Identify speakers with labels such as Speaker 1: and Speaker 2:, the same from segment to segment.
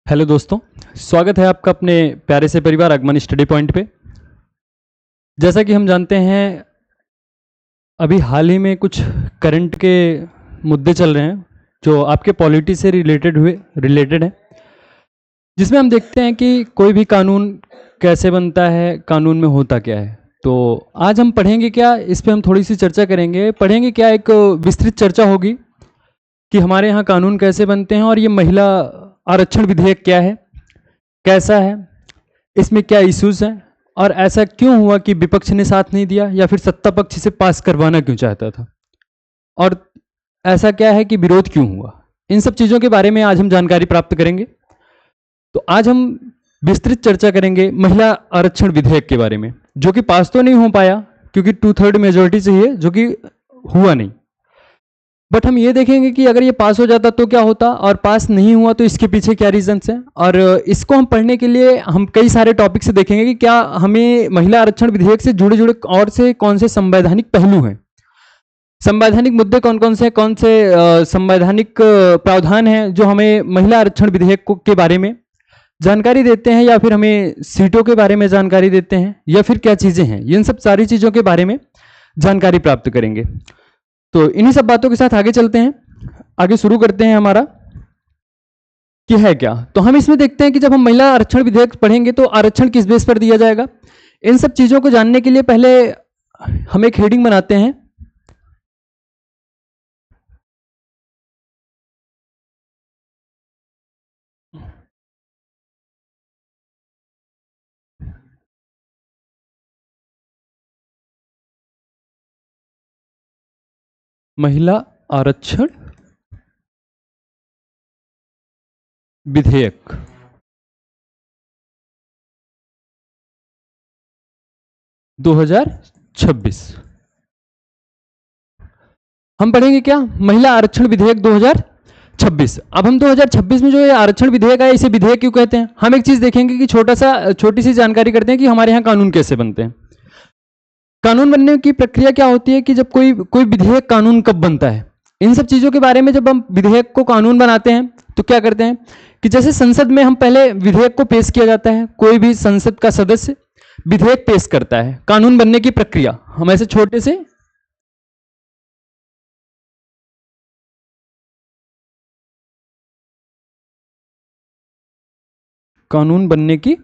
Speaker 1: Hello दोस्तों, स्वागत है आपका अपने प्यारे से परिवार आगमन स्टडी पॉइंट पे। जैसा कि हम जानते हैं, अभी हाल ही में कुछ करंट के मुद्दे चल रहे हैं जो आपके पॉलिटी से रिलेटेड है, जिसमें हम देखते हैं कि कोई भी कानून कैसे बनता है, कानून में होता क्या है। तो आज हम पढ़ेंगे क्या, इस पे हम थोड़ी सी चर्चा करेंगे। पढ़ेंगे क्या, एक विस्तृत चर्चा होगी कि हमारे यहाँ कानून कैसे बनते हैं और ये महिला आरक्षण विधेयक क्या है, कैसा है, इसमें क्या इश्यूज हैं और ऐसा क्यों हुआ कि विपक्ष ने साथ नहीं दिया या फिर सत्ता पक्ष इसे पास करवाना क्यों चाहता था, और ऐसा क्या है कि विरोध क्यों हुआ। इन सब चीज़ों के बारे में आज हम जानकारी प्राप्त करेंगे। तो आज हम विस्तृत चर्चा करेंगे महिला आरक्षण विधेयक के बारे में, जो कि पास तो नहीं हो पाया क्योंकि 2/3 मेजोरिटी चाहिए, जो कि हुआ नहीं। बट हम ये देखेंगे कि अगर ये पास हो जाता तो क्या होता, और पास नहीं हुआ तो इसके पीछे क्या रीजंस हैं। और इसको हम पढ़ने के लिए हम कई सारे टॉपिक से देखेंगे कि क्या हमें महिला आरक्षण विधेयक से जुड़े जुड़े और से कौन से संवैधानिक पहलू हैं, संवैधानिक मुद्दे कौन से संवैधानिक प्रावधान हैं जो हमें महिला आरक्षण विधेयक के बारे में जानकारी देते हैं, या फिर हमें सीटों के बारे में जानकारी देते हैं, या फिर क्या चीज़ें हैं। इन सब सारी चीज़ों के बारे में जानकारी प्राप्त करेंगे। तो इन्हीं सब बातों के साथ आगे चलते हैं, आगे शुरू करते हैं हमारा कि है क्या। तो हम इसमें देखते हैं कि जब हम महिला आरक्षण विधेयक पढ़ेंगे तो आरक्षण किस बेस पर दिया जाएगा। इन सब चीज़ों को जानने के लिए पहले हम एक हेडिंग बनाते हैं। महिला आरक्षण विधेयक दो 2026 हम पढ़ेंगे क्या, महिला आरक्षण विधेयक 2026। अब हम 2026 में जो ये आरक्षण विधेयक है, इसे विधेयक क्यों कहते हैं। हम एक चीज देखेंगे कि छोटी सी जानकारी करते हैं कि हमारे यहाँ कानून कैसे बनते हैं। कानून बनने की प्रक्रिया क्या होती है कि जब कोई विधेयक कानून कब बनता है, इन सब चीज़ों के बारे में जब हम विधेयक को कानून बनाते हैं तो क्या करते हैं कि जैसे संसद में हम पहले विधेयक को पेश किया जाता है, कोई भी संसद का सदस्य विधेयक पेश करता है। कानून बनने की प्रक्रिया हम ऐसे छोटे से कानून बनने की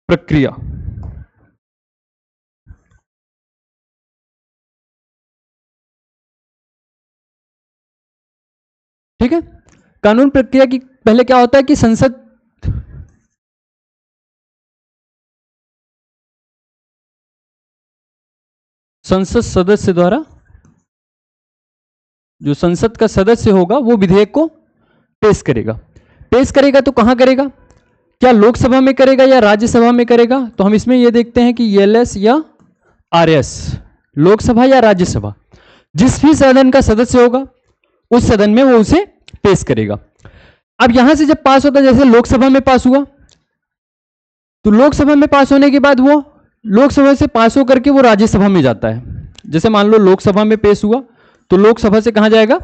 Speaker 1: प्रक्रिया, ठीक है। कानून प्रक्रिया की पहले क्या होता है कि संसद सदस्य द्वारा, जो संसद का सदस्य होगा वो विधेयक को पेश करेगा तो कहां करेगा, क्या लोकसभा में करेगा या राज्यसभा में करेगा। तो हम इसमें ये देखते हैं कि एलएस या आरएस, लोकसभा या राज्यसभा, जिस भी सदन का सदस्य होगा उस सदन में वो उसे पेश करेगा। अब यहां से जब पास होता है, जैसे लोकसभा में पास हुआ, तो लोकसभा में पास होने के बाद वो लोकसभा से पास होकर के वो राज्यसभा में जाता है। जैसे मान लो लोकसभा में पेश हुआ तो लोकसभा से कहां जाएगा,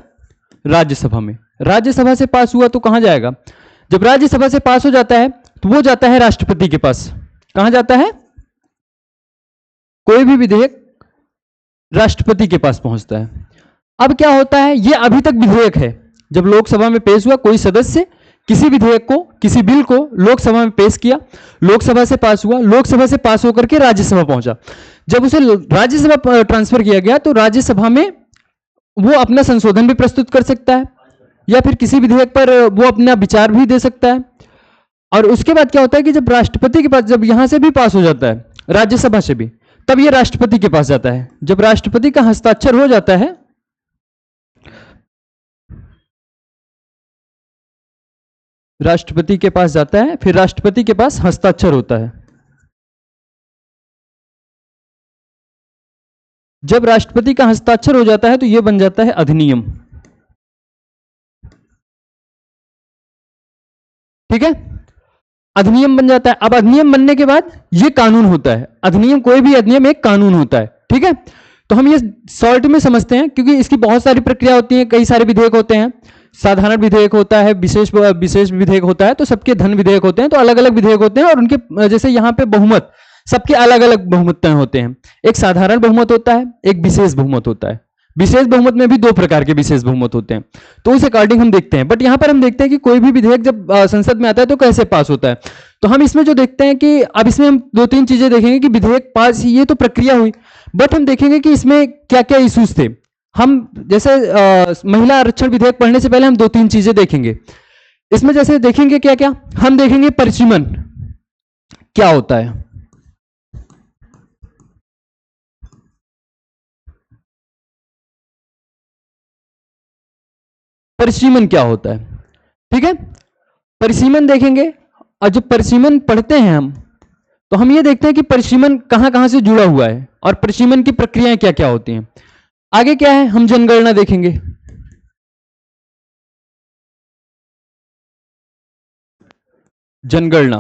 Speaker 1: राज्यसभा में। राज्यसभा से पास हुआ तो कहां जाएगा, जब राज्यसभा से पास हो जाता है तो वो जाता है राष्ट्रपति के पास। कहां जाता है, कोई भी विधेयक राष्ट्रपति के पास पहुंचता है। अब क्या होता है, ये अभी तक विधेयक है। जब लोकसभा में पेश हुआ, कोई सदस्य किसी विधेयक को, किसी बिल को लोकसभा में पेश किया, लोकसभा से पास हुआ, लोकसभा से पास होकर के राज्यसभा पहुंचा। जब उसे राज्यसभा ट्रांसफर किया गया तो राज्यसभा में वो अपना संशोधन भी प्रस्तुत कर सकता है, या फिर किसी विधेयक पर वो अपना विचार भी दे सकता है। और उसके बाद क्या होता है कि जब राष्ट्रपति के पास, जब यहां से भी पास हो जाता है राज्यसभा से भी, तब ये राष्ट्रपति के पास जाता है। जब राष्ट्रपति का हस्ताक्षर हो जाता है, राष्ट्रपति के पास जाता है, फिर राष्ट्रपति के पास हस्ताक्षर होता है। जब राष्ट्रपति का हस्ताक्षर हो जाता है तो यह बन जाता है अधिनियम, ठीक है। अधिनियम बन जाता है। अब अधिनियम बनने के बाद यह कानून होता है। अधिनियम, कोई भी अधिनियम एक कानून होता है, ठीक है। तो हम ये शॉर्ट में समझते हैं क्योंकि इसकी बहुत सारी प्रक्रिया होती है, कई सारे विधेयक होते हैं। साधारण विधेयक होता है, विशेष विशेष विधेयक होता है, तो सबके धन विधेयक होते हैं, तो अलग अलग विधेयक होते हैं और उनके जैसे यहाँ पे बहुमत, सबके अलग अलग बहुमत होते हैं। एक साधारण बहुमत होता है, एक विशेष बहुमत होता है। विशेष बहुमत में भी दो प्रकार के विशेष बहुमत होते हैं, तो उस अकॉर्डिंग हम देखते हैं। बट यहाँ पर हम देखते हैं कि कोई भी विधेयक जब संसद में आता है तो कैसे पास होता है। तो हम इसमें जो देखते हैं कि अब इसमें हम दो तीन चीजें देखेंगे कि विधेयक पास, ये तो प्रक्रिया हुई, बट हम देखेंगे कि इसमें क्या क्या इश्यूज थे। हम जैसे महिला आरक्षण विधेयक पढ़ने से पहले हम दो तीन चीजें देखेंगे। इसमें जैसे देखेंगे क्या क्या, हम देखेंगे परिसीमन क्या होता है, परिसीमन क्या होता है, ठीक है। परिसीमन देखेंगे, और जब परिसीमन पढ़ते हैं हम, तो हम ये देखते हैं कि परिसीमन कहां कहां से जुड़ा हुआ है और परिसीमन की प्रक्रियाएं क्या क्या होती हैं। आगे क्या है, हम जनगणना देखेंगे। जनगणना,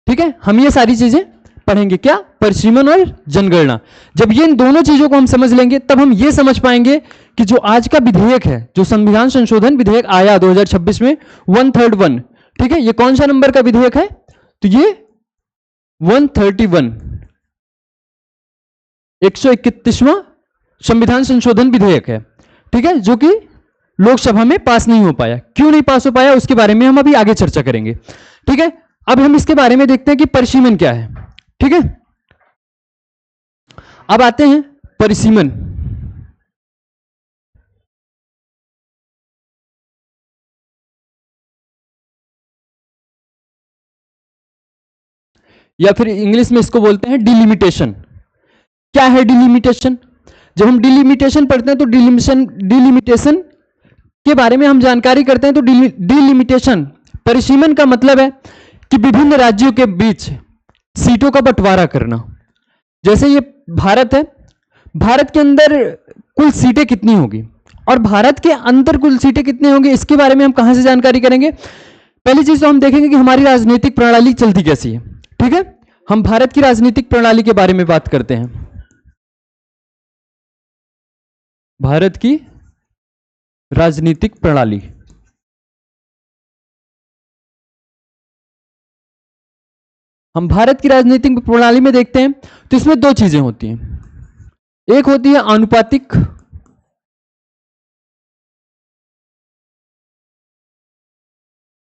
Speaker 1: ठीक है, हम ये सारी चीजें पढ़ेंगे, क्या, परिसीमन और जनगणना। जब ये इन दोनों चीजों को हम समझ लेंगे तब हम ये समझ पाएंगे कि जो आज का विधेयक है, जो संविधान संशोधन विधेयक आया 2026 में 131, ठीक है, ये कौन सा नंबर का विधेयक है, तो ये 131, 131वां संविधान संशोधन विधेयक है, ठीक है, जो कि लोकसभा में पास नहीं हो पाया। क्यों नहीं पास हो पाया उसके बारे में हम अभी आगे चर्चा करेंगे, ठीक है। अब हम इसके बारे में देखते हैं कि परिसीमन क्या है, ठीक है। अब आते हैं परिसीमन। या फिर इंग्लिश में इसको बोलते हैं डिलिमिटेशन। क्या है डिलिमिटेशन? जब हम डिलिमिटेशन पढ़ते हैं तो डिलिमिटेशन के बारे में हम जानकारी करते हैं। तो डिलिमिटेशन, परिसीमन का मतलब है कि विभिन्न राज्यों के बीच सीटों का बंटवारा करना। जैसे ये भारत है, भारत के अंदर कुल सीटें कितनी होगी और भारत के अंदर कुल सीटें कितनी होंगी, इसके बारे में हम कहां से जानकारी करेंगे? पहली चीज तो हम देखेंगे कि हमारी राजनीतिक प्रणाली चलती कैसी है, ठीक है। हम भारत की राजनीतिक प्रणाली के बारे में बात करते हैं। भारत की राजनीतिक प्रणाली, हम भारत की राजनीतिक प्रणाली में देखते हैं तो इसमें दो चीजें होती हैं। एक होती है आनुपातिक,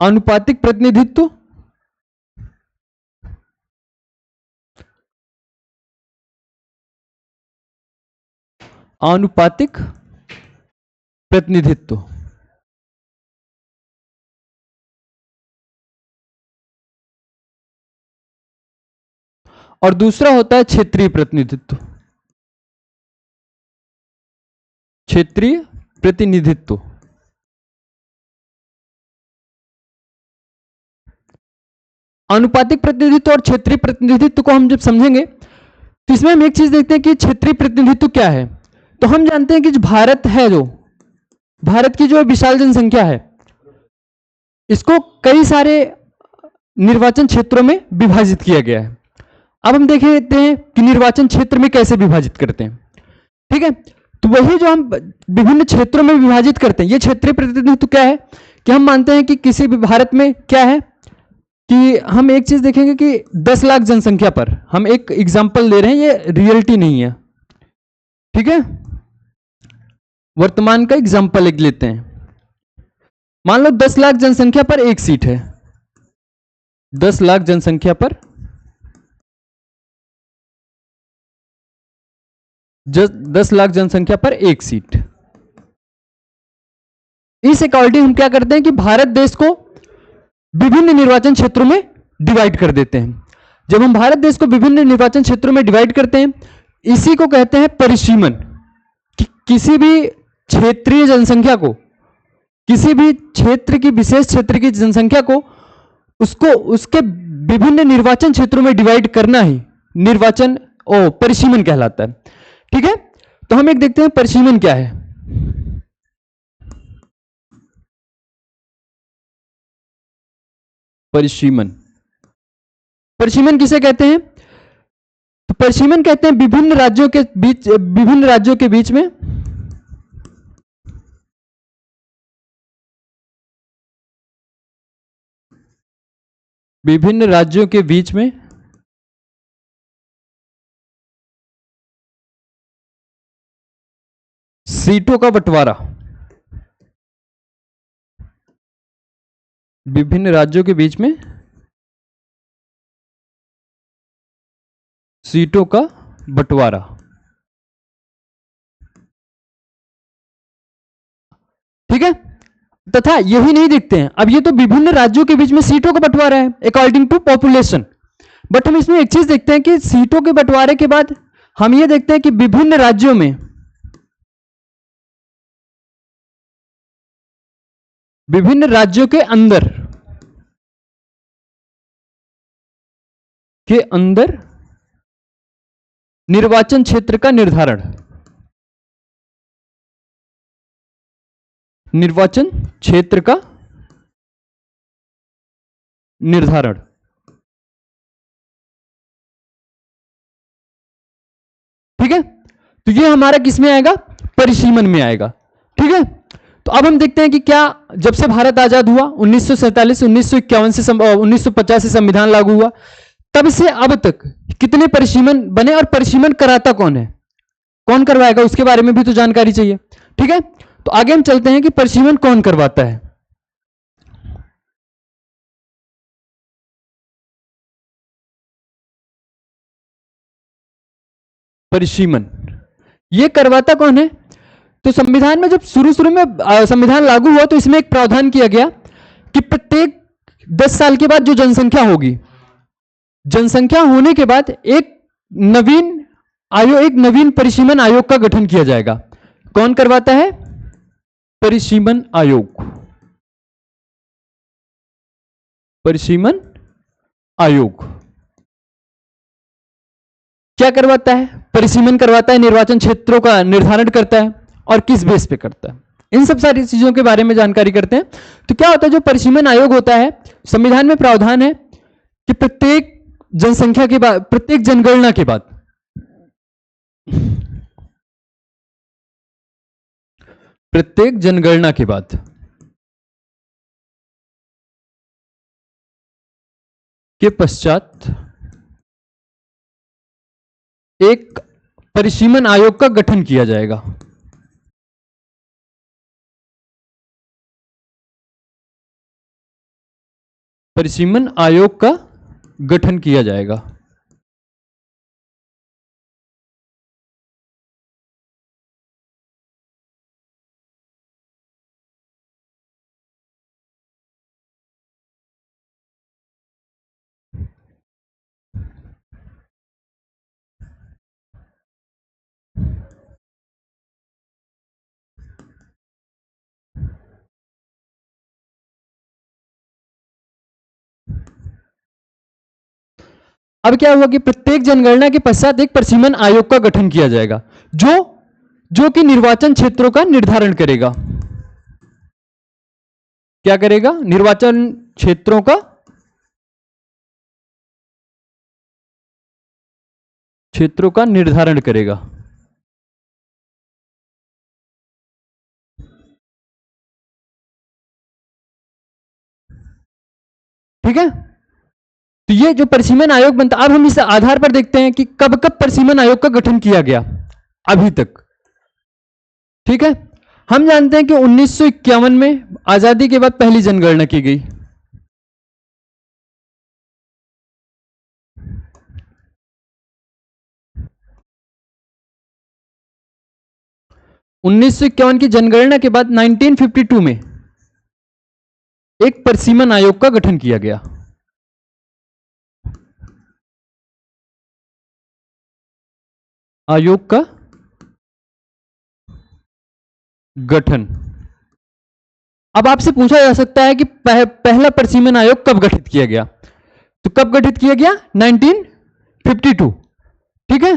Speaker 1: आनुपातिक प्रतिनिधित्व, आनुपातिक प्रतिनिधित्व। और दूसरा होता है क्षेत्रीय प्रतिनिधित्व, क्षेत्रीय प्रतिनिधित्व। आनुपातिक प्रतिनिधित्व और क्षेत्रीय प्रतिनिधित्व को हम जब समझेंगे तो इसमें हम एक चीज देखते हैं कि क्षेत्रीय प्रतिनिधित्व क्या है। तो हम जानते हैं कि जो भारत है, जो भारत की जो विशाल जनसंख्या है, इसको कई सारे निर्वाचन क्षेत्रों में विभाजित किया गया है। अब हम देख लेते हैं कि निर्वाचन क्षेत्र में कैसे विभाजित करते हैं, ठीक है। तो वही जो हम विभिन्न क्षेत्रों में विभाजित करते हैं, ये क्षेत्रीय प्रतिनिधित्व क्या है कि हम मानते हैं कि किसी भी भारत में क्या है कि हम एक चीज देखेंगे कि 10 लाख जनसंख्या पर, हम एक एग्जांपल दे रहे हैं, ये रियलिटी नहीं है, ठीक है, वर्तमान का एग्जांपल एक लेते हैं। मान लो 10 लाख जनसंख्या पर एक सीट है, 10 लाख जनसंख्या पर 10 लाख जनसंख्या पर एक सीट। इस अकॉर्डिंग हम क्या करते हैं कि भारत देश को विभिन्न निर्वाचन क्षेत्रों में डिवाइड कर देते हैं। जब हम भारत देश को विभिन्न निर्वाचन क्षेत्रों में डिवाइड करते हैं, इसी को कहते हैं परिसीमन। कि किसी भी क्षेत्रीय जनसंख्या को, किसी भी क्षेत्र की, विशेष क्षेत्र की जनसंख्या को, उसको उसके विभिन्न निर्वाचन क्षेत्रों में डिवाइड करना ही निर्वाचन परिसीमन कहलाता है, ठीक है। तो हम एक देखते हैं परिसीमन क्या है। परिसीमन, परिसीमन किसे कहते हैं? तो परिसीमन कहते हैं विभिन्न राज्यों के बीच में विभिन्न राज्यों के बीच में सीटों का बंटवारा, विभिन्न राज्यों के बीच में सीटों का बंटवारा। ठीक है, तथा यही नहीं देखते हैं, अब ये तो विभिन्न राज्यों के बीच में सीटों का बंटवारा है अकॉर्डिंग टू पॉपुलेशन, बट हम इसमें एक चीज देखते हैं कि सीटों के बंटवारे के बाद हम ये देखते हैं कि विभिन्न राज्यों में, विभिन्न राज्यों के अंदर निर्वाचन क्षेत्र का निर्धारण, निर्वाचन क्षेत्र का निर्धारण। ठीक है, तो ये हमारा किस में आएगा, परिसीमन में आएगा। ठीक है, तो अब हम देखते हैं कि क्या जब से भारत आजाद हुआ 1947 1951 से 1950 से संविधान लागू हुआ, तब से अब तक कितने परिसीमन बने और परिसीमन कराता कौन है, कौन करवाएगा, उसके बारे में भी तो जानकारी चाहिए। ठीक है, तो आगे हम चलते हैं कि परिसीमन कौन करवाता है। परिसीमन ये करवाता कौन है, तो संविधान में जब शुरू में संविधान लागू हुआ तो इसमें एक प्रावधान किया गया कि प्रत्येक 10 साल के बाद जो जनसंख्या होगी, जनसंख्या होने के बाद एक नवीन परिसीमन आयोग का गठन किया जाएगा। कौन करवाता है, परिसीमन आयोग, परिसीमन आयोग क्या करवाता है, परिसीमन करवाता है, निर्वाचन क्षेत्रों का निर्धारण करता है, और किस बेस पे करता है, इन सब सारी चीजों के बारे में जानकारी करते हैं। तो क्या होता है, जो परिसीमन आयोग होता है, संविधान में प्रावधान है कि प्रत्येक जनसंख्या के बाद, प्रत्येक जनगणना के बाद, प्रत्येक जनगणना के बाद के पश्चात एक परिसीमन आयोग का गठन किया जाएगा। परिसीमन आयोग का गठन किया जाएगा। अब क्या हुआ कि प्रत्येक जनगणना के पश्चात एक परिसीमन आयोग का गठन किया जाएगा, जो कि निर्वाचन क्षेत्रों का निर्धारण करेगा। क्या करेगा, निर्वाचन क्षेत्रों का निर्धारण करेगा। ठीक है, तो ये जो परिसीमन आयोग बनता, अब हम इस आधार पर देखते हैं कि कब कब परिसीमन आयोग का गठन किया गया अभी तक। ठीक है, हम जानते हैं कि 1951 में आजादी के बाद पहली जनगणना की गई। उन्नीस की जनगणना के बाद 1952 में एक परिसीमन आयोग का गठन किया गया। आयोग का गठन। अब आपसे पूछा जा सकता है कि पहला परिसीमन आयोग कब गठित किया गया, तो कब गठित किया गया, 1952। ठीक है,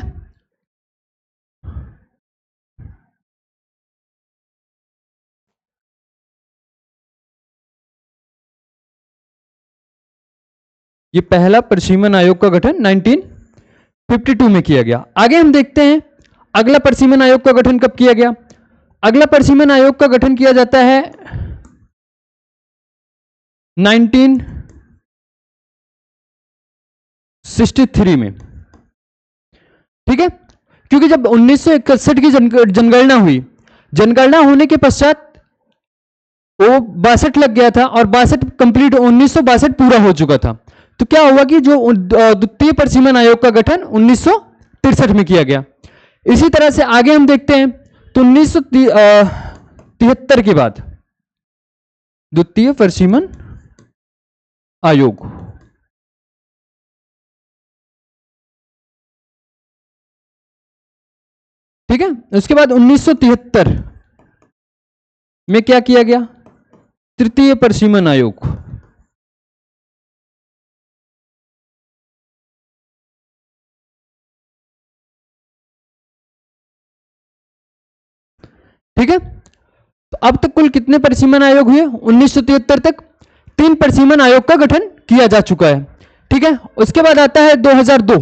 Speaker 1: ये पहला परिसीमन आयोग का गठन 1952 में किया गया। आगे हम देखते हैं अगला परिसीमन आयोग का गठन कब किया गया। अगला परिसीमन आयोग का गठन किया जाता है 1963 में, ठीक है, क्योंकि जब 1961 की जनगणना हुई, जनगणना होने के पश्चात वो 62 लग गया था और 62 कंप्लीट 1962 पूरा हो चुका था। तो क्या हुआ कि जो द्वितीय परिसीमन आयोग का गठन 1963 में किया गया। इसी तरह से आगे हम देखते हैं तो 1973 के बाद द्वितीय परिसीमन आयोग, ठीक है। उसके बाद 1973 में क्या किया गया, तृतीय परिसीमन आयोग, ठीक है। तो अब तक कुल कितने परिसीमन आयोग हुए, 1973 तक 3 परिसीमन आयोग का गठन किया जा चुका है, ठीक है। उसके बाद आता है 2002।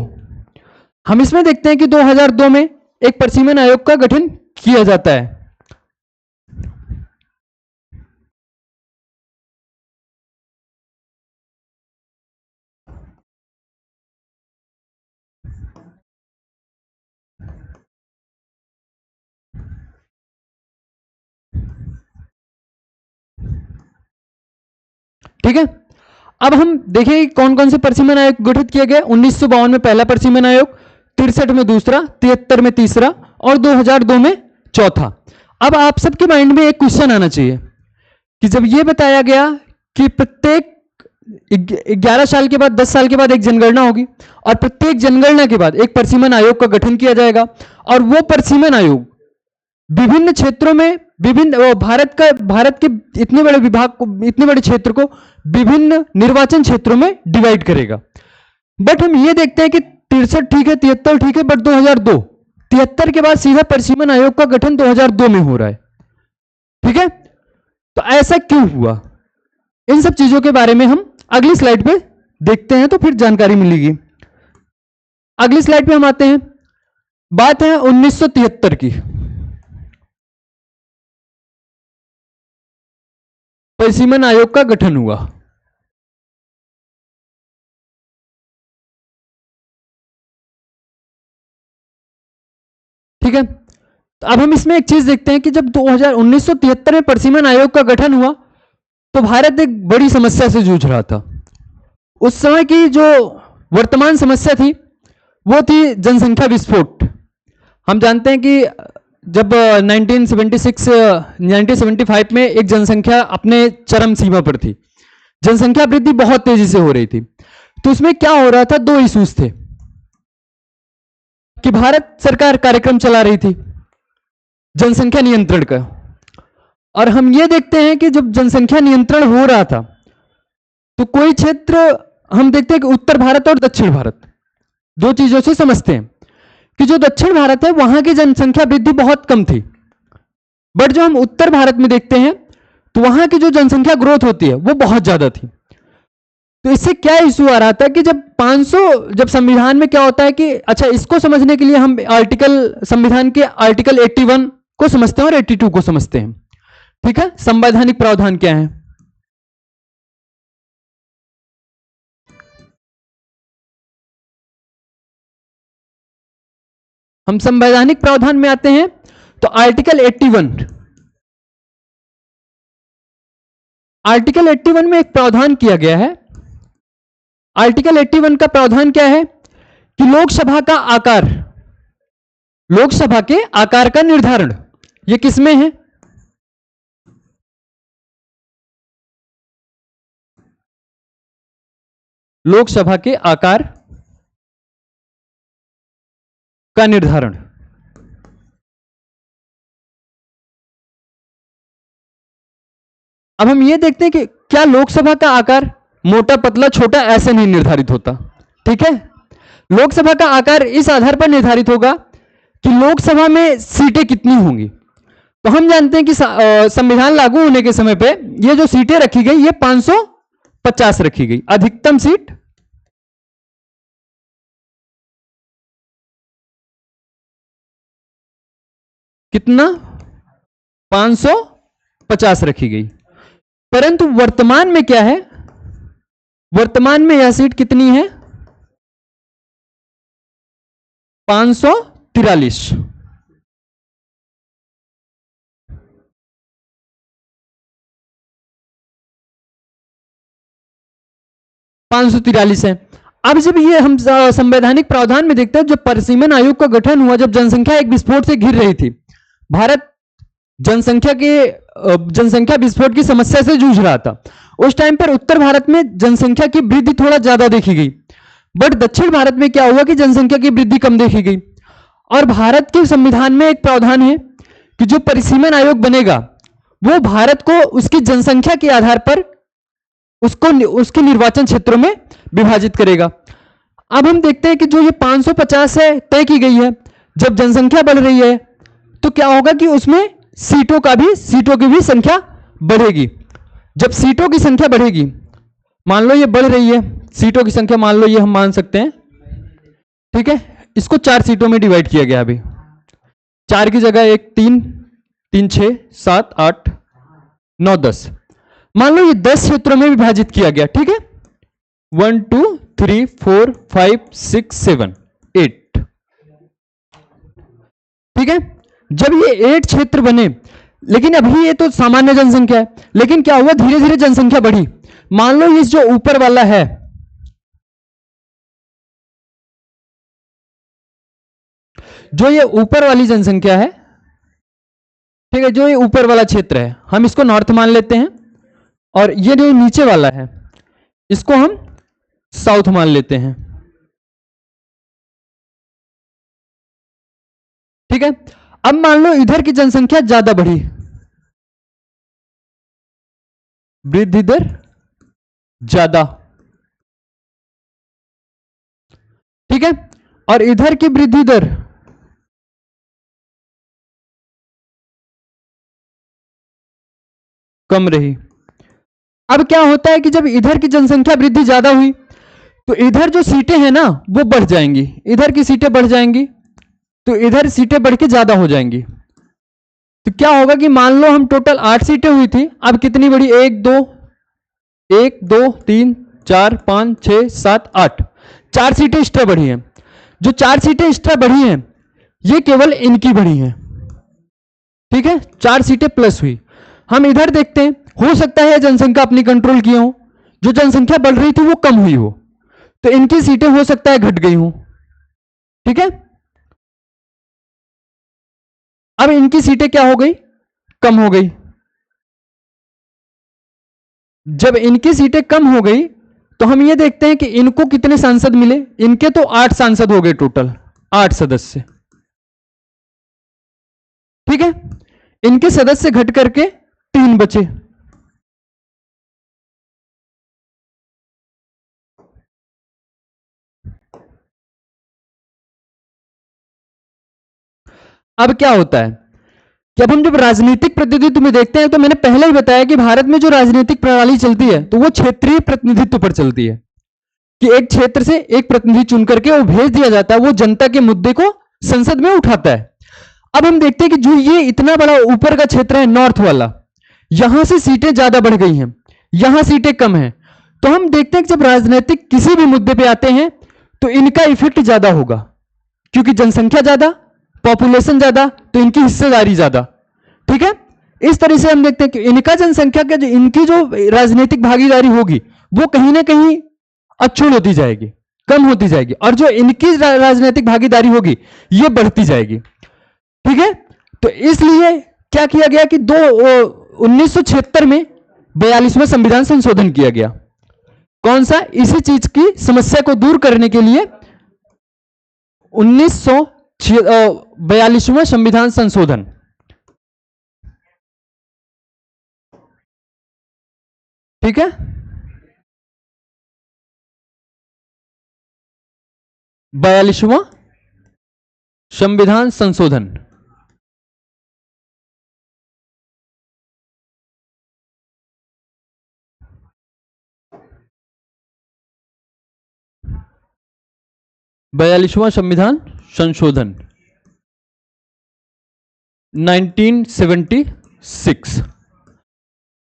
Speaker 1: हम इसमें देखते हैं कि 2002 में एक परिसीमन आयोग का गठन किया जाता है, ठीक है। अब हम देखें कौन कौन से परिसीमन आयोग गठित किए गए। 1952 में पहला परिसीमन आयोग, 63 में दूसरा, 73 में तीसरा और 2002 में चौथा। अब आप सबके माइंड में एक क्वेश्चन आना चाहिए कि जब यह बताया गया कि प्रत्येक 11 साल के बाद 10 साल के बाद एक जनगणना होगी और प्रत्येक जनगणना के बाद एक परिसीमन आयोग का गठन किया जाएगा और वो परिसीमन आयोग विभिन्न क्षेत्रों में विभिन्न भारत के इतने बड़े विभाग को, इतने बड़े क्षेत्र को विभिन्न निर्वाचन क्षेत्रों में डिवाइड करेगा। बट हम ये देखते हैं कि 63 ठीक है, 73 ठीक है, बट 2002 73 के बाद सीधा परिसीमन आयोग का गठन 2002 में हो रहा है, ठीक है। तो ऐसा क्यों हुआ, इन सब चीजों के बारे में हम अगली स्लाइड पे देखते हैं तो फिर जानकारी मिलेगी। अगली स्लाइड पे हम आते हैं, बात है 1973 की। परिसीमन आयोग का गठन हुआ, ठीक है। तो अब हम इसमें एक चीज देखते हैं कि जब 1973 में परिसीमन आयोग का गठन हुआ तो भारत एक बड़ी समस्या से जूझ रहा था। उस समय की जो वर्तमान समस्या थी वो थी जनसंख्या विस्फोट। हम जानते हैं कि जब 1975 में एक जनसंख्या अपने चरम सीमा पर थी, जनसंख्या वृद्धि बहुत तेजी से हो रही थी। तो उसमें क्या हो रहा था, 2 इश्यूज थे कि भारत सरकार कार्यक्रम चला रही थी जनसंख्या नियंत्रण का, और हम ये देखते हैं कि जब जनसंख्या नियंत्रण हो रहा था तो कोई क्षेत्र हम देखते हैं कि उत्तर भारत और दक्षिण भारत, 2 चीजों से समझते हैं कि जो दक्षिण भारत है वहां की जनसंख्या वृद्धि बहुत कम थी, बट जो हम उत्तर भारत में देखते हैं तो वहां की जो जनसंख्या ग्रोथ होती है वो बहुत ज्यादा थी। तो इससे क्या इशू आ रहा था कि जब संविधान में क्या होता है कि अच्छा, इसको समझने के लिए हम संविधान के आर्टिकल 81 को समझते हैं और 82 को समझते हैं, ठीक है। संवैधानिक प्रावधान क्या है, हम संवैधानिक प्रावधान में आते हैं तो आर्टिकल 81 में एक प्रावधान किया गया है। आर्टिकल 81 का प्रावधान क्या है कि लोकसभा के आकार का निर्धारण, ये किसमें है, लोकसभा के आकार का निर्धारण। अब हम ये देखते हैं कि क्या लोकसभा का आकार मोटा पतला छोटा ऐसे नहीं निर्धारित होता, ठीक है। लोकसभा का आकार इस आधार पर निर्धारित होगा कि लोकसभा में सीटें कितनी होंगी। तो हम जानते हैं कि संविधान लागू होने के समय पे ये जो सीटें रखी गई ये 550 रखी गई, अधिकतम सीट कितना 550 रखी गई। परंतु वर्तमान में क्या है, वर्तमान में यह सीट कितनी है 543 543 है। अब जब ये हम संवैधानिक प्रावधान में देखते हैं, जब परिसीमन आयोग का गठन हुआ, जब जनसंख्या एक विस्फोट से घिर रही थी, भारत जनसंख्या विस्फोट की समस्या से जूझ रहा था। उस टाइम पर उत्तर भारत में जनसंख्या की वृद्धि थोड़ा ज्यादा देखी गई, बट दक्षिण भारत में क्या हुआ कि जनसंख्या की वृद्धि कम देखी गई। और भारत के संविधान में एक प्रावधान है कि जो परिसीमन आयोग बनेगा वो भारत को उसकी जनसंख्या के आधार पर उसके निर्वाचन क्षेत्रों में विभाजित करेगा। अब हम देखते हैं कि जो ये 550 है तय की गई है, जब जनसंख्या बढ़ रही है तो क्या होगा कि उसमें सीटों की भी संख्या बढ़ेगी। जब सीटों की संख्या बढ़ेगी, मान लो ये बढ़ रही है, सीटों की संख्या मान लो ये हम मान सकते हैं, ठीक है, इसको 4 सीटों में डिवाइड किया गया। अभी 4 की जगह 1 3 3 6 7 8 9 10, मान लो ये 10 क्षेत्रों में विभाजित किया गया, ठीक है, 1 2 3 4 5 6 7 8, ठीक है। जब ये 8 क्षेत्र बने, लेकिन अभी ये तो सामान्य जनसंख्या है, लेकिन क्या हुआ, धीरे धीरे जनसंख्या बढ़ी। मान लो ये जो ऊपर वाला है, जो ये ऊपर वाली जनसंख्या है, ठीक है, जो ये ऊपर वाला क्षेत्र है, हम इसको नॉर्थ मान लेते हैं, और ये जो नीचे वाला है इसको हम साउथ मान लेते हैं, ठीक है। अब मान लो इधर की जनसंख्या ज्यादा बढ़ी, वृद्धि दर ज्यादा, ठीक है, और इधर की वृद्धि दर कम रही। अब क्या होता है कि जब इधर की जनसंख्या वृद्धि ज्यादा हुई तो इधर जो सीटें हैं ना वो बढ़ जाएंगी, इधर की सीटें बढ़ जाएंगी, तो इधर सीटें बढ़ के ज्यादा हो जाएंगी। तो क्या होगा कि मान लो हम टोटल 8 सीटें हुई थी, अब कितनी बढ़ी, 1 2 3 4 5 6 7 8, 4 सीटें एक्स्ट्रा बढ़ी हैं। जो 4 सीटें एक्स्ट्रा बढ़ी हैं ये केवल इनकी बढ़ी हैं, ठीक है, 4 सीटें प्लस हुई। हम इधर देखते हैं, हो सकता है जनसंख्या अपनी कंट्रोल की हो, जो जनसंख्या बढ़ रही थी वो कम हुई हो, तो इनकी सीटें हो सकता है घट गई हो, ठीक है। अब इनकी सीटें क्या हो गई, कम हो गई। जब इनकी सीटें कम हो गई तो हम ये देखते हैं कि इनको कितने सांसद मिले, इनके तो 8 सांसद हो गए, टोटल 8 सदस्य, ठीक है। इनके सदस्य घट करके 3 बचे। अब क्या होता है कि अब हम जब राजनीतिक प्रतिनिधित्व में देखते हैं तो मैंने पहले ही बताया कि भारत में जो राजनीतिक प्रणाली चलती है तो वो क्षेत्रीय प्रतिनिधित्व पर चलती है, कि एक क्षेत्र से एक प्रतिनिधि चुन करके वो भेज दिया जाता है, वो जनता के मुद्दे को संसद में उठाता है। अब हम देखते हैं कि जो ये इतना बड़ा ऊपर का क्षेत्र है नॉर्थ वाला, यहां से सीटें ज्यादा बढ़ गई हैं, यहां सीटें कम हैं, तो हम देखते हैं कि जब राजनीतिक किसी भी मुद्दे पे आते हैं तो इनका इफेक्ट ज्यादा होगा, क्योंकि जनसंख्या ज्यादा, पॉपुलेशन ज्यादा, तो इनकी हिस्सेदारी ज्यादा, ठीक है। इस तरह से हम देखते हैं कि इनका जनसंख्या के इनकी जो राजनीतिक भागीदारी होगी वो कहीं ना कहीं अक्षुण्ण होती जाएगी, कम होती जाएगी, और जो इनकी राजनीतिक भागीदारी होगी ये बढ़ती जाएगी, ठीक है। तो इसलिए क्या किया गया कि 1976 में 42वां संविधान संशोधन किया गया। कौन सा, इसी चीज की समस्या को दूर करने के लिए 1942वां संविधान संशोधन, ठीक है। 42वां संविधान संशोधन, बयालीसवां संविधान संशोधन 1976।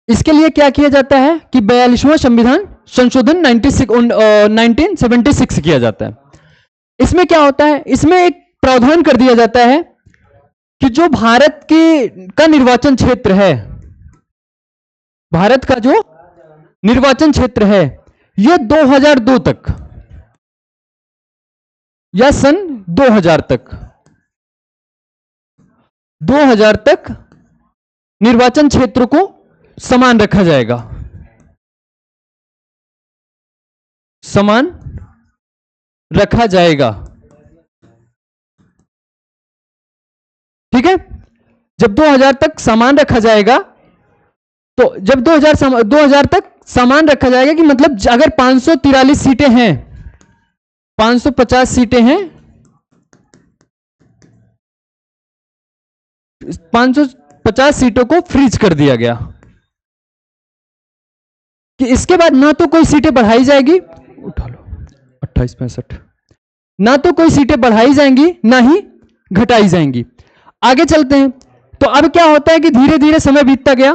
Speaker 1: इसके लिए क्या किया जाता है कि 42वां संविधान संशोधन 1976 किया जाता है। इसमें क्या होता है, इसमें एक प्रावधान कर दिया जाता है कि जो भारत का निर्वाचन क्षेत्र है, भारत का जो निर्वाचन क्षेत्र है, यह 2002 तक या सन 2000 तक निर्वाचन क्षेत्र को समान रखा जाएगा, समान रखा जाएगा। ठीक है, जब 2000 तक समान रखा जाएगा, तो जब 2000 तक समान रखा जाएगा कि मतलब अगर 543 सीटें हैं, 550 सीटें हैं, 550 सीटों को फ्रीज कर दिया गया कि इसके बाद ना तो कोई सीटें बढ़ाई जाएगी, उठा लो 2865, ना तो कोई सीटें बढ़ाई जाएंगी ना ही घटाई जाएंगी। आगे चलते हैं, तो अब क्या होता है कि धीरे धीरे समय बीतता गया,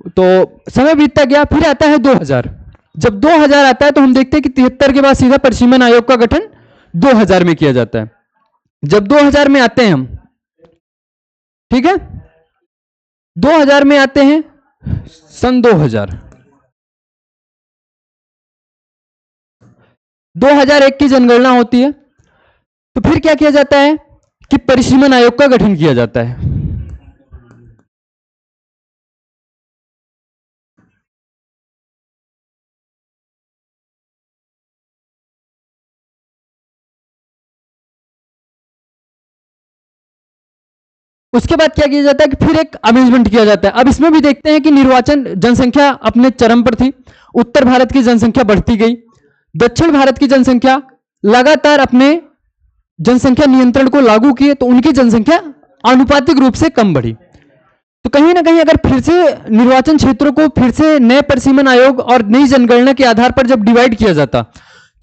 Speaker 1: तो समय बीतता गया, फिर आता है 2000। जब 2000 आता है तो हम देखते हैं कि 73 के बाद सीधा परिसीमन आयोग का गठन 2000 में किया जाता है। जब 2000 में आते हैं हम, ठीक है, 2000 में आते हैं, सन 2001 की जनगणना होती है, तो फिर क्या किया जाता है कि परिसीमन आयोग का गठन किया जाता है। उसके बाद क्या किया जाता है कि फिर एक अमेंडमेंट किया जाता है। अब इसमें भी देखते हैं कि निर्वाचन जनसंख्या अपने चरम पर थी, उत्तर भारत की जनसंख्या बढ़ती गई, दक्षिण भारत की जनसंख्या लगातार अपने जनसंख्या नियंत्रण को लागू किए, तो उनकी जनसंख्या आनुपातिक रूप से कम बढ़ी। तो कहीं ना कहीं अगर फिर से निर्वाचन क्षेत्रों को फिर से नए परिसीमन आयोग और नई जनगणना के आधार पर जब डिवाइड किया जाता,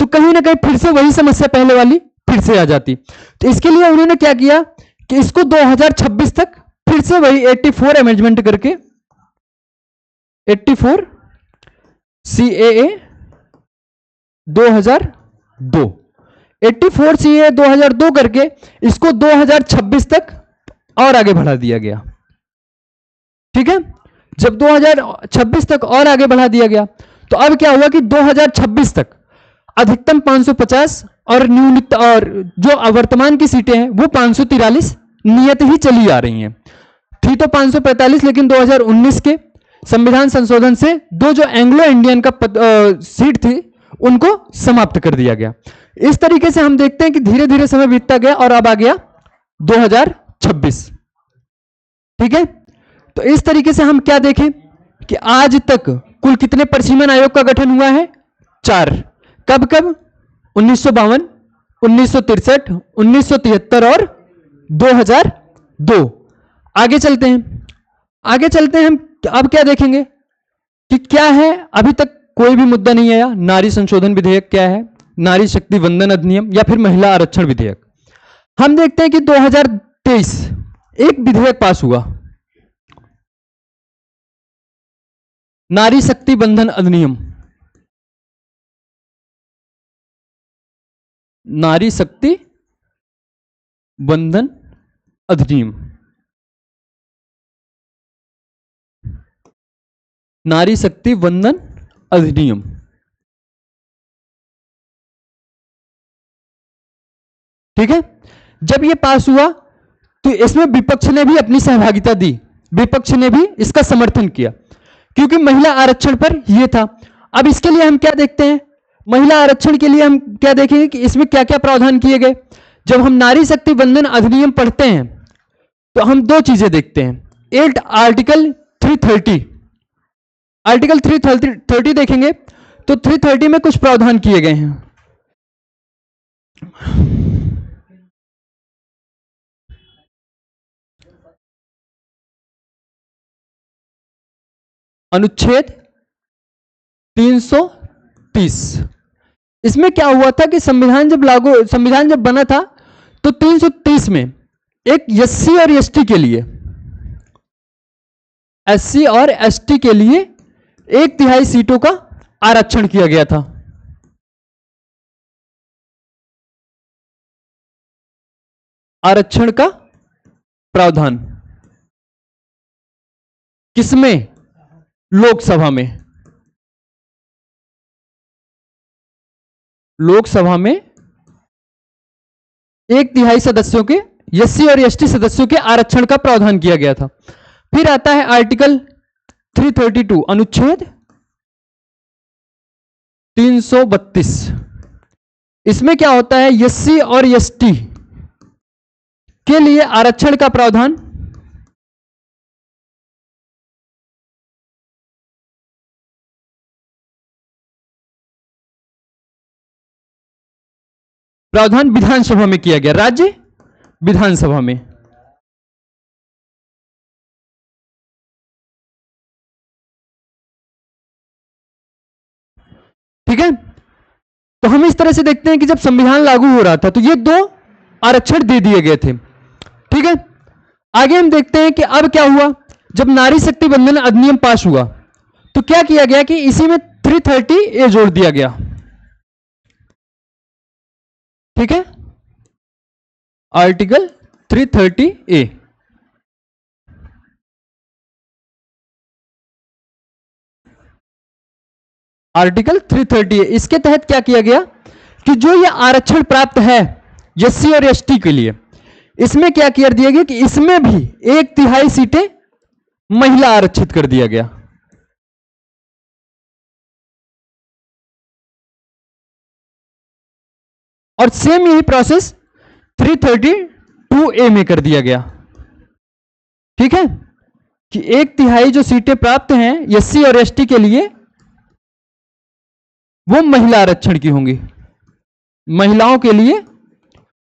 Speaker 1: तो कहीं ना कहीं फिर से वही समस्या पहले वाली फिर से आ जाती। तो इसके लिए उन्होंने क्या किया कि इसको 2026 तक फिर से वही 84 अमेंडमेंट करके 84 CAA 2002 84 CAA 2002 करके इसको 2026 तक और आगे बढ़ा दिया गया। ठीक है, जब 2026 तक और आगे बढ़ा दिया गया, तो अब क्या हुआ कि 2026 तक अधिकतम 550 और न्यूनतम, और जो वर्तमान की सीटें हैं वो 543 नियत ही चली आ रही हैं। थी तो 545, लेकिन 2019 के संविधान संशोधन से दो जो एंग्लो इंडियन का सीट थी उनको समाप्त कर दिया गया। इस तरीके से हम देखते हैं कि धीरे धीरे समय बीतता गया और अब आ गया 2026। ठीक है, तो इस तरीके से हम क्या देखें कि आज तक कुल कितने परिसीमन आयोग का गठन हुआ है? 4। कब कब? 1952, 1963, 1973 और 2002। आगे चलते हैं, आगे चलते हैं, हम अब क्या देखेंगे कि क्या है, अभी तक कोई भी मुद्दा नहीं आया। नारी संशोधन विधेयक क्या है, नारी शक्ति वंदन अधिनियम या फिर महिला आरक्षण विधेयक। हम देखते हैं कि 2023 एक विधेयक पास हुआ, नारी शक्ति बंधन अधिनियम, नारी शक्ति बंधन अधिनियम, नारी शक्ति वंदन अधिनियम। ठीक है, जब यह पास हुआ तो इसमें विपक्ष ने भी अपनी सहभागिता दी, विपक्ष ने भी इसका समर्थन किया, क्योंकि महिला आरक्षण पर यह था। अब इसके लिए हम क्या देखते हैं, महिला आरक्षण के लिए हम क्या देखेंगे कि इसमें क्या क्या प्रावधान किए गए। जब हम नारी शक्ति वंदन अधिनियम पढ़ते हैं तो हम दो चीजें देखते हैं। आर्टिकल 330, आर्टिकल 330 देखेंगे तो 330 में कुछ प्रावधान किए गए हैं। अनुच्छेद 330, इसमें क्या हुआ था कि संविधान जब बना था तो 330 में एक एससी और एसटी के लिए, एससी और एसटी के लिए 1/3 सीटों का आरक्षण किया गया था। आरक्षण का प्रावधान किसमें? लोकसभा में। लोकसभा में 1/3 सदस्यों के एससी और एसटी सदस्यों के आरक्षण का प्रावधान किया गया था। फिर आता है आर्टिकल 332 अनुच्छेद 332। इसमें क्या होता है? एससी और एसटी के लिए आरक्षण का प्रावधान विधानसभा में किया गया, राज्य विधानसभा में। ठीक है, तो हम इस तरह से देखते हैं कि जब संविधान लागू हो रहा था तो ये दो आरक्षण दे दिए गए थे। ठीक है, आगे हम देखते हैं कि अब क्या हुआ। जब नारी शक्ति बंधन अधिनियम पास हुआ तो क्या किया गया कि इसी में 330A जोड़ दिया गया। ठीक है, आर्टिकल 330A। आर्टिकल 330A, इसके तहत क्या किया गया कि जो ये आरक्षण प्राप्त है एससी और एसटी के लिए, इसमें क्या किया दिया गया कि इसमें भी 1/3 सीटें महिला आरक्षित कर दिया गया। और सेम यही प्रोसेस 332A में कर दिया गया। ठीक है, कि 1/3 जो सीटें प्राप्त हैं एससी और एसटी के लिए वो महिला आरक्षण की होंगी, महिलाओं के लिए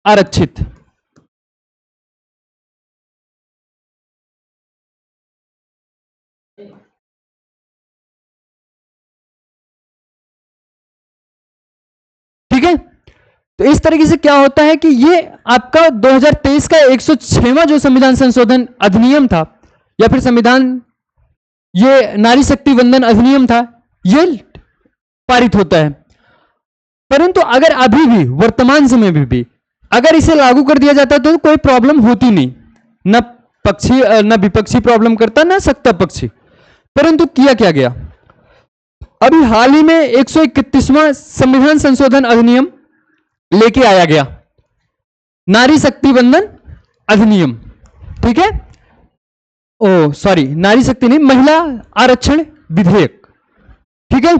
Speaker 1: आरक्षित। ठीक है, तो इस तरीके से क्या होता है कि ये आपका 2023 का 106वां जो संविधान संशोधन अधिनियम था या फिर संविधान ये नारी शक्ति वंदन अधिनियम था, ये पारित होता है। परंतु अगर अभी भी वर्तमान समय में भी अगर इसे लागू कर दिया जाता तो कोई प्रॉब्लम होती नहीं, न पक्षी न विपक्षी प्रॉब्लम करता, न सत्ता पक्षी। परंतु किया क्या गया, अभी हाल ही में 131वां संविधान संशोधन अधिनियम लेके आया गया, नारी शक्ति वंदन अधिनियम। ठीक है, ओ सॉरी, नारी शक्ति नहीं, महिला आरक्षण विधेयक। ठीक है,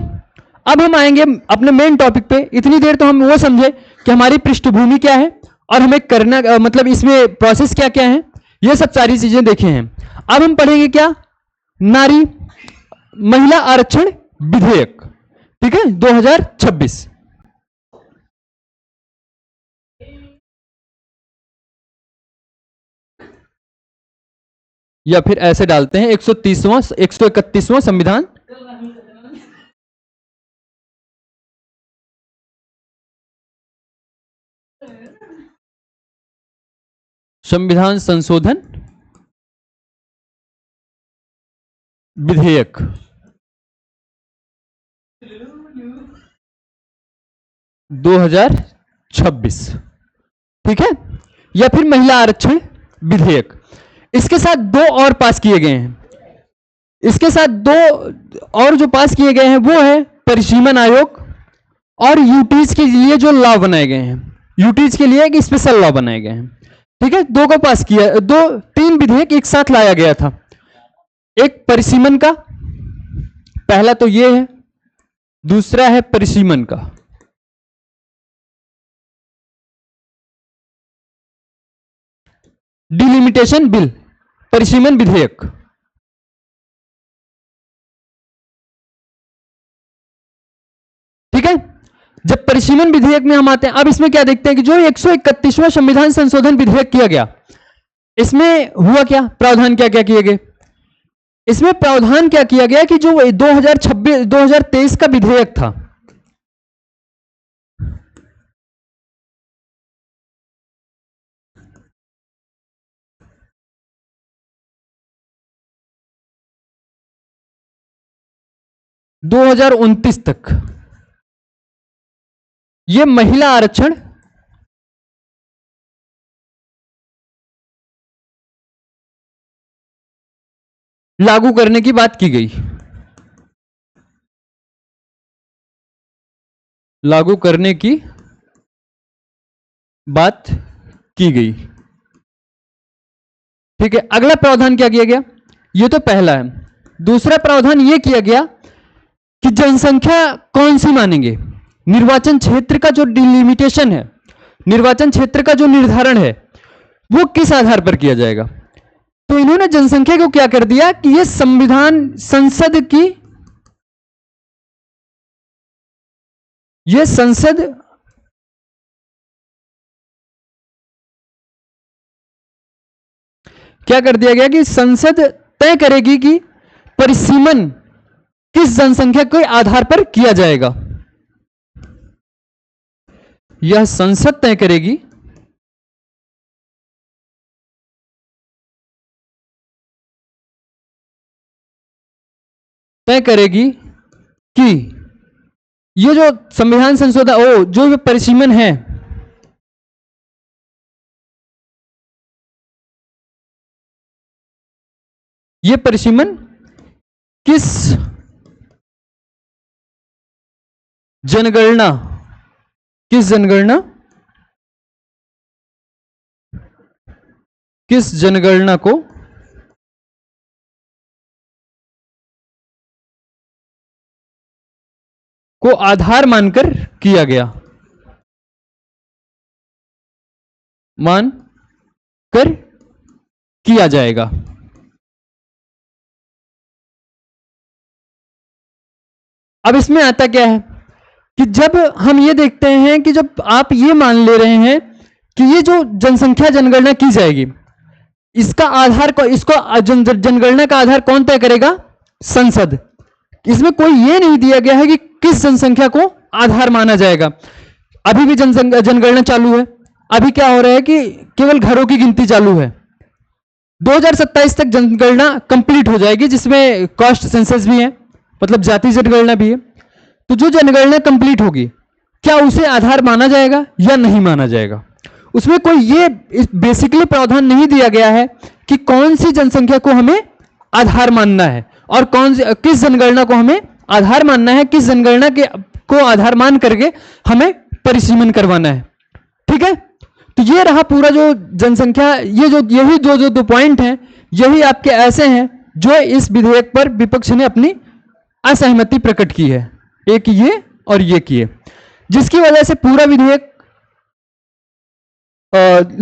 Speaker 1: अब हम आएंगे अपने मेन टॉपिक पे। इतनी देर तो हम वो समझे कि हमारी पृष्ठभूमि क्या है और हमें करना मतलब इसमें प्रोसेस क्या क्या है, ये सब सारी चीजें देखे हैं। अब हम पढ़ेंगे क्या, नारी महिला आरक्षण विधेयक। ठीक है, 2026। या फिर ऐसे डालते हैं 130वां 131वां संविधान संशोधन विधेयक 2026। ठीक है, या फिर महिला आरक्षण विधेयक। इसके साथ दो और पास किए गए हैं। इसके साथ दो और जो पास किए गए हैं वो है परिसीमन आयोग और यूटीज के लिए जो लॉ बनाए गए हैं, यूटीज के लिए एक स्पेशल लॉ बनाए गए हैं। ठीक है, दो को पास किया, तीन विधेयक एक साथ लाया गया था। एक परिसीमन का, पहला तो ये है, दूसरा है परिसीमन का। डिलिमिटेशन बिल, परिसीमन विधेयक। ठीक है, जब परिसीमन विधेयक में हम आते हैं, अब इसमें क्या देखते हैं कि जो 131वां संविधान संशोधन विधेयक किया गया, इसमें हुआ क्या, प्रावधान क्या क्या किए गए। इसमें प्रावधान क्या किया गया कि जो 2023 का विधेयक था, दो 2029 तक ये महिला आरक्षण लागू करने की बात की गई, लागू करने की बात की गई। ठीक है, अगला प्रावधान क्या किया गया? ये तो पहला है। दूसरा प्रावधान ये किया गया कि जनसंख्या कौन सी मानेंगे, निर्वाचन क्षेत्र का जो डिलिमिटेशन है, निर्वाचन क्षेत्र का जो निर्धारण है, वो किस आधार पर किया जाएगा। तो इन्होंने जनसंख्या को क्या कर दिया कि ये संविधान संसद की, ये संसद क्या कर दिया गया कि संसद तय करेगी कि परिसीमन किस जनसंख्या के आधार पर किया जाएगा। यह संसद तय करेगी कि ये जो संविधान संशोधन जो परिसीमन है, ये परिसीमन किस जनगणना को आधार मानकर किया गया, मानकर किया जाएगा। अब इसमें आता क्या है कि जब हम ये देखते हैं कि जब आप ये मान ले रहे हैं कि ये जो जनसंख्या जनगणना की जाएगी, इसका आधार को, इसको जनगणना का आधार कौन तय करेगा? संसद। इसमें कोई ये नहीं दिया गया है कि किस जनसंख्या को आधार माना जाएगा। अभी भी जनगणना चालू है। अभी क्या हो रहा है कि केवल घरों की गिनती चालू है। 2027 तक जनगणना कंप्लीट हो जाएगी, जिसमें कास्ट सेंसस भी है, मतलब जाति जनगणना भी है। तो जो जनगणना कंप्लीट होगी, क्या उसे आधार माना जाएगा या नहीं माना जाएगा? उसमें कोई ये बेसिकली प्रावधान नहीं दिया गया है कि कौन सी जनसंख्या को हमें आधार मानना है और किस जनगणना को हमें आधार मानना है, किस जनगणना को आधार मान करके हमें परिसीमन करवाना है। ठीक है, तो ये रहा पूरा जो जनसंख्या, यही जो पॉइंट हैं, यही आपके ऐसे हैं जो इस विधेयक पर विपक्ष ने अपनी असहमति प्रकट की है। एक ये और ये किए, जिसकी वजह से पूरा विधेयक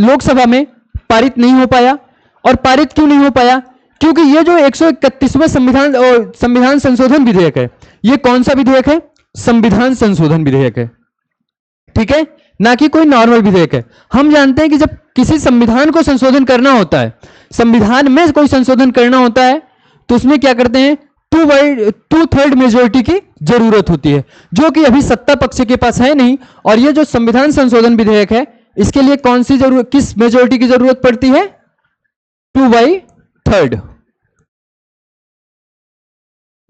Speaker 1: लोकसभा में पारित नहीं हो पाया। और पारित क्यों नहीं हो पाया? क्योंकि ये जो 131वां संविधान संशोधन विधेयक है, ये कौन सा विधेयक है? संविधान संशोधन विधेयक है। ठीक है, ना कि कोई नॉर्मल विधेयक है। हम जानते हैं कि जब किसी संविधान को संशोधन करना होता है, संविधान में कोई संशोधन करना होता है, तो उसमें क्या करते हैं? 2/3 मेजोरिटी की जरूरत होती है, जो कि अभी सत्ता पक्ष के पास है नहीं। और ये जो संविधान संशोधन विधेयक है, इसके लिए कौन सी जरूरत, किस मेजोरिटी की जरूरत पड़ती है? 2/3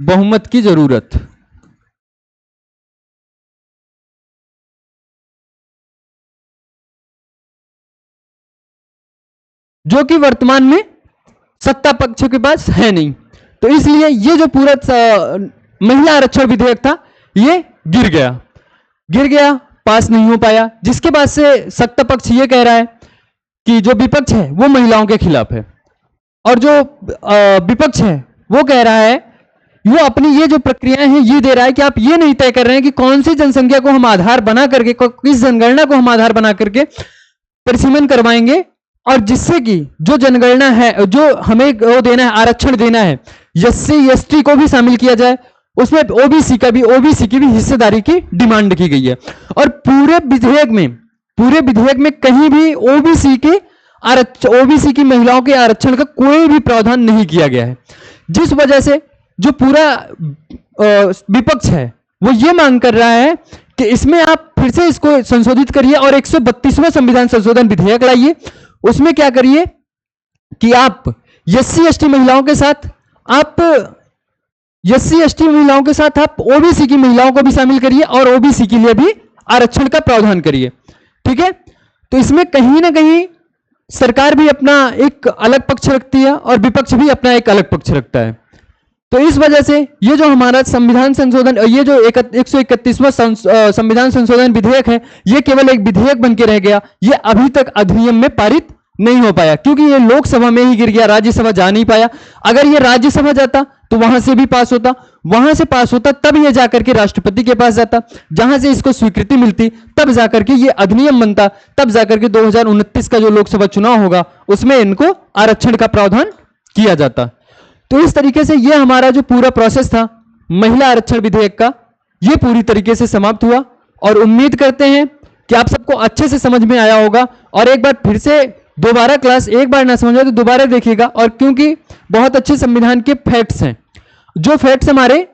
Speaker 1: बहुमत की जरूरत। जो कि वर्तमान में सत्ता पक्ष के पास है नहीं। तो इसलिए ये जो पूरा महिला आरक्षण विधेयक था, ये गिर गया, पास नहीं हो पाया। जिसके बाद से सत्ता पक्ष ये कह रहा है कि जो विपक्ष है वो महिलाओं के खिलाफ है, और जो विपक्ष है वो कह रहा है, वो अपनी ये जो प्रक्रियाएं हैं ये दे रहा है कि आप ये नहीं तय कर रहे हैं कि कौन सी जनसंख्या को हम आधार बना करके, किस जनगणना को हम आधार बना करके परिसीमन करवाएंगे, और जिससे कि जो जनगणना है, जो हमें वो देना है, आरक्षण देना है, SC ST को भी शामिल किया जाए, उसमें ओबीसी की भी हिस्सेदारी की डिमांड की गई है। और पूरे विधेयक में कहीं भी ओबीसी की महिलाओं के आरक्षण का कोई भी प्रावधान नहीं किया गया है। जिस वजह से जो पूरा विपक्ष है वो ये मांग कर रहा है कि इसमें आप फिर से इसको संशोधित करिए और 132वां संविधान संशोधन विधेयक लाइए। उसमें क्या करिए कि आप SC ST महिलाओं के साथ आप ओबीसी की महिलाओं को भी शामिल करिए और ओबीसी के लिए भी आरक्षण का प्रावधान करिए। ठीक है, तो इसमें कहीं ना कहीं सरकार भी अपना एक अलग पक्ष रखती है और विपक्ष भी अपना एक अलग पक्ष रखता है। तो इस वजह से ये जो हमारा संविधान संशोधन, ये जो 131वां संविधान संशोधन विधेयक है, ये केवल एक विधेयक बन के रह गया। ये अभी तक अधिनियम में पारित नहीं हो पाया, क्योंकि ये लोकसभा में ही गिर गया, राज्यसभा जा नहीं पाया। अगर ये राज्यसभा जाता तो वहां से भी पास होता, वहां से पास होता तब ये जाकर के राष्ट्रपति के पास जाता, जहां से इसको स्वीकृति मिलती, तब जाकर के ये अधिनियम बनता, तब जाकर के 2029 का जो लोकसभा चुनाव होगा उसमें इनको आरक्षण का प्रावधान किया जाता। तो इस तरीके से ये हमारा जो पूरा प्रोसेस था महिला आरक्षण विधेयक का, ये पूरी तरीके से समाप्त हुआ। और उम्मीद करते हैं कि आप सबको अच्छे से समझ में आया होगा। और एक बार फिर से दोबारा क्लास, एक बार ना समझ आए तो दोबारा देखिएगा, और क्योंकि बहुत अच्छे संविधान के फैक्ट्स हैं, जो फैक्ट्स हमारे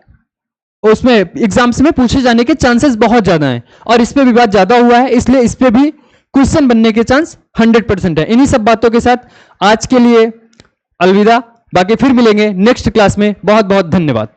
Speaker 1: उसमें एग्जाम्स में पूछे जाने के चांसेस बहुत ज्यादा हैं, और इस पे विवाद ज्यादा हुआ है, इसलिए इस पे भी क्वेश्चन बनने के चांस 100% है। इन्हीं सब बातों के साथ आज के लिए अलविदा, बाकी फिर मिलेंगे नेक्स्ट क्लास में। बहुत बहुत धन्यवाद।